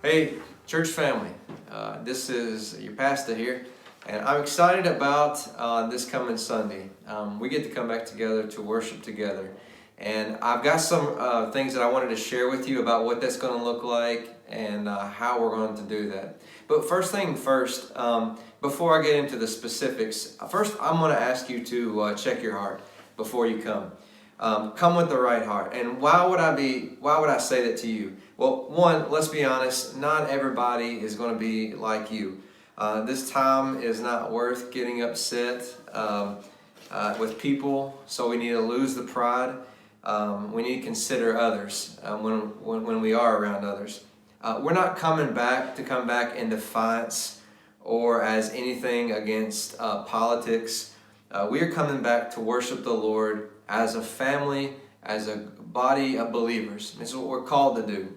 Hey, church family, this is your pastor here, and I'm excited about this coming Sunday. We get to come back together to worship together, and I've got some things that I wanted to share with you about what that's going to look like and how we're going to do that. But first thing first, before I get into the specifics, first I'm going to ask you to check your heart before you come. Come with the right heart. And why would I say that to you? Well, one, let's be honest, not everybody is going to be like you. This time is not worth getting upset with people, so we need to lose the pride. We need to consider others when we are around others. We're not coming back to come back in defiance or as anything against politics. We are coming back to worship the Lord as a family, as a body of believers. This is what we're called to do.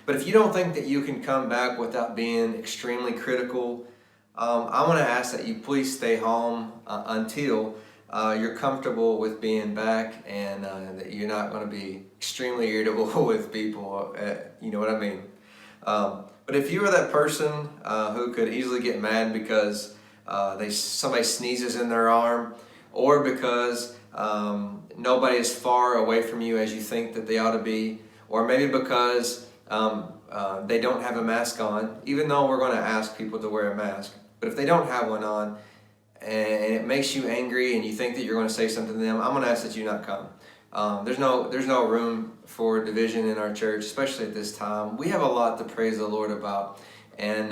But if you don't think that you can come back without being extremely critical, I want to ask that you please stay home until you're comfortable with being back and that you're not going to be extremely irritable with people. You know what I mean? But if you are that person who could easily get mad because somebody sneezes in their arm, or because nobody is far away from you as you think that they ought to be, or maybe because they don't have a mask on, even though we're going to ask people to wear a mask. But if they don't have one on and it makes you angry and you think that you're going to say something to them, I'm going to ask that you not come. There's no room for division in our church, especially at this time. We have a lot to praise the Lord about, and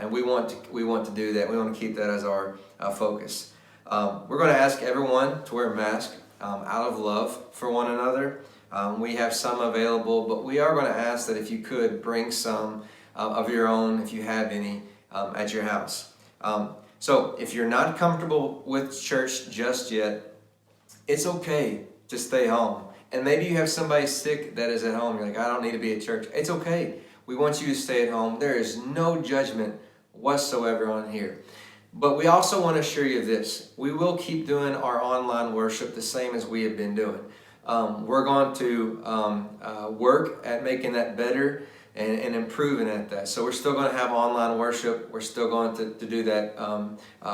we want to do that. We want to keep that as our focus. We're going to ask everyone to wear a mask out of love for one another. We have some available, but we are going to ask that if you could bring some of your own, if you have any, at your house. So if you're not comfortable with church just yet, it's okay to stay home. And maybe you have somebody sick that is at home. You're like, I don't need to be at church. It's okay. We want you to stay at home. There is no judgment whatsoever on here. But we also want to assure you of this. We will keep doing our online worship the same as we have been doing. We're going to work at making that better and improving at that. So we're still going to have online worship. We're still going to do that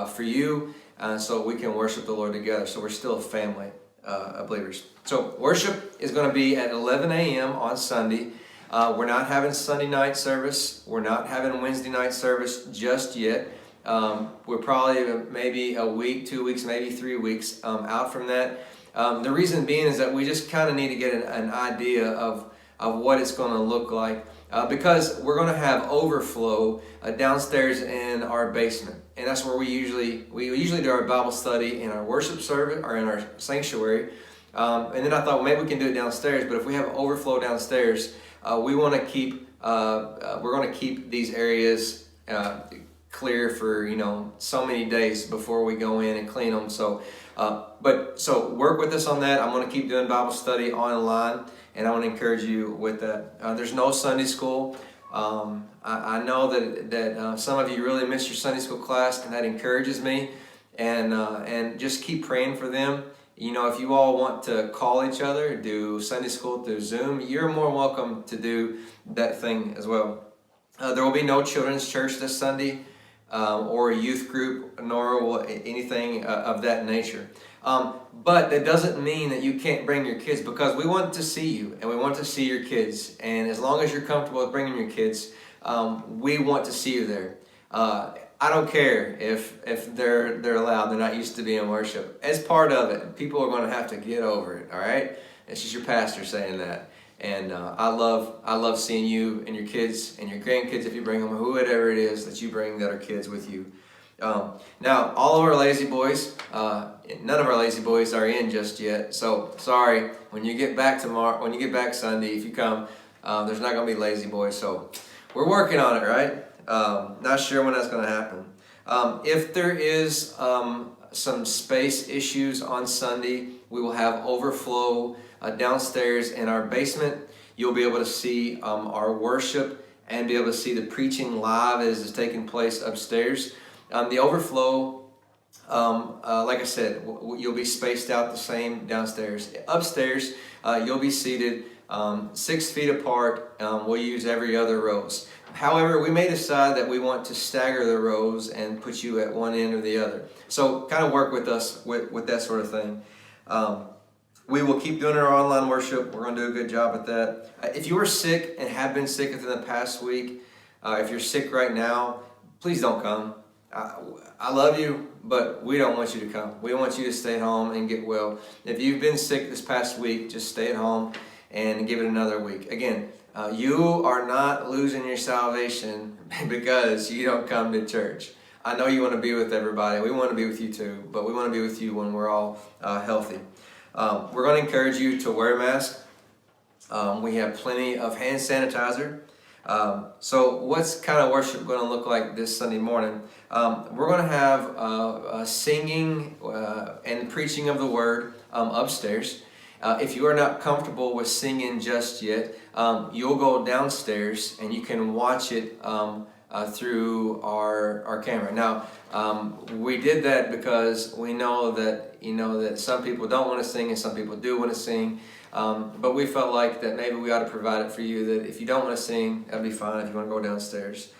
for you so we can worship the Lord together. So we're still a family of believers. So worship is going to be at 11 a.m. on Sunday. We're not having Sunday night service. We're not having Wednesday night service just yet. We're probably maybe a week, 2 weeks, maybe 3 weeks out from that. The reason being is that we just kind of need to get an idea of what it's going to look like because we're going to have overflow downstairs in our basement, and that's where we usually do our Bible study in our worship service or in our sanctuary. And then I thought, well, maybe we can do it downstairs. But if we have overflow downstairs, we want to keep we're going to keep these areas clear for so many days before we go in and clean them. So work with us on that. I'm going to keep doing Bible study online, and I want to encourage you with that. There's no Sunday school. I know that some of you really miss your Sunday school class, and that encourages me. And just keep praying for them. If you all want to call each other, do Sunday school through Zoom, you're more welcome to do that thing as well. There will be no children's church this Sunday. Or a youth group, nor will anything of that nature. But that doesn't mean that you can't bring your kids, because we want to see you and we want to see your kids. And as long as you're comfortable with bringing your kids, we want to see you there. I don't care if they're allowed. They're not used to being in worship. As part of it, people are going to have to get over it. All right, it's just your pastor saying that. And I love seeing you and your kids and your grandkids, if you bring them, whoever it is that you bring that are kids with you. Now, all of our lazy boys, none of our lazy boys are in just yet. So sorry, when you get back Sunday, if you come, there's not going to be lazy boys. So we're working on it, right? Not sure when that's going to happen. If there is some space issues on Sunday, we will have overflow downstairs in our basement. You'll be able to see our worship and be able to see the preaching live as is taking place upstairs. The overflow Like I said, you'll be spaced out the same downstairs. Upstairs, you'll be seated 6 feet apart. We'll use every other rows. However, we may decide that we want to stagger the rows and put you at one end or the other. So kind of work with us with that sort of thing. We will keep doing our online worship. We're going to do a good job at that. If you are sick and have been sick within the past week, if you're sick right now, please don't come. I love you, but we don't want you to come. We want you to stay home and get well. If you've been sick this past week, just stay at home and give it another week. Again, you are not losing your salvation because you don't come to church. I know you want to be with everybody. We want to be with you too, but we want to be with you when we're all healthy. We're going to encourage you to wear a mask. We have plenty of hand sanitizer. So what's kind of worship going to look like this Sunday morning? We're going to have singing and preaching of the word upstairs. If you are not comfortable with singing just yet, you'll go downstairs and you can watch it through our camera. Now, we did that because we know that some people don't want to sing and some people do want to sing. But we felt like that maybe we ought to provide it for you, that if you don't want to sing, that'd be fine if you want to go downstairs.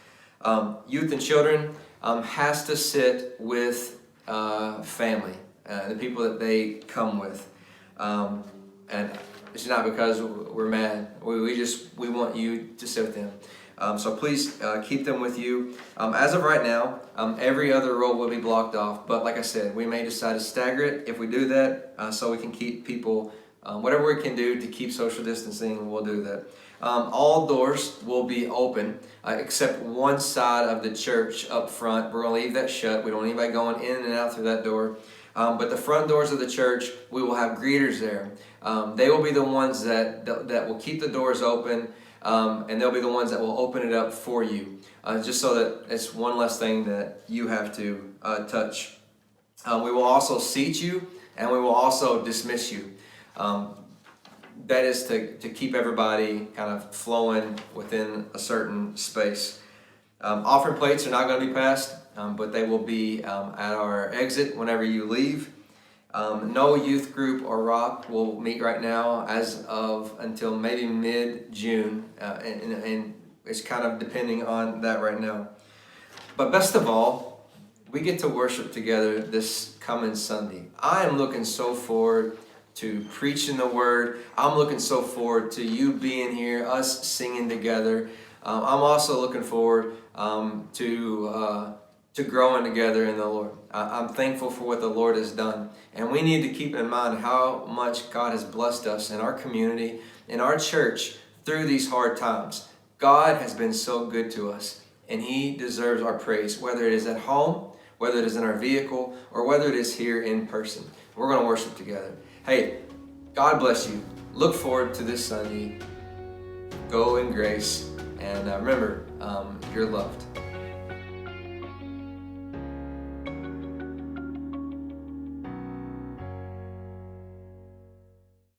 Youth and children has to sit with family, the people that they come with. And it's not because we're mad. We want you to sit with them. So please keep them with you. As of right now, every other row will be blocked off. But like I said, we may decide to stagger it if we do that, so we can keep people, whatever we can do to keep social distancing, we'll do that. All doors will be open except one side of the church up front. We're going to leave that shut. We don't want anybody going in and out through that door. But the front doors of the church, we will have greeters there. They will be the ones that will keep the doors open, and they'll be the ones that will open it up for you, just so that it's one less thing that you have to touch. We will also seat you, and we will also dismiss you. That is to keep everybody kind of flowing within a certain space. Offering plates are not going to be passed, but they will be at our exit whenever you leave. No youth group or rock will meet right now as of until maybe mid-June, and it's kind of depending on that right now. But best of all, we get to worship together this coming Sunday. I am looking so forward to preaching the word. I'm looking so forward to you being here, us singing together. I'm also looking forward to growing together in the Lord. I'm thankful for what the Lord has done. And we need to keep in mind how much God has blessed us in our community, in our church, through these hard times. God has been so good to us, and He deserves our praise, whether it is at home, whether it is in our vehicle, or whether it is here in person. We're going to worship together. Hey, God bless you. Look forward to this Sunday. Go in grace. And remember, you're loved.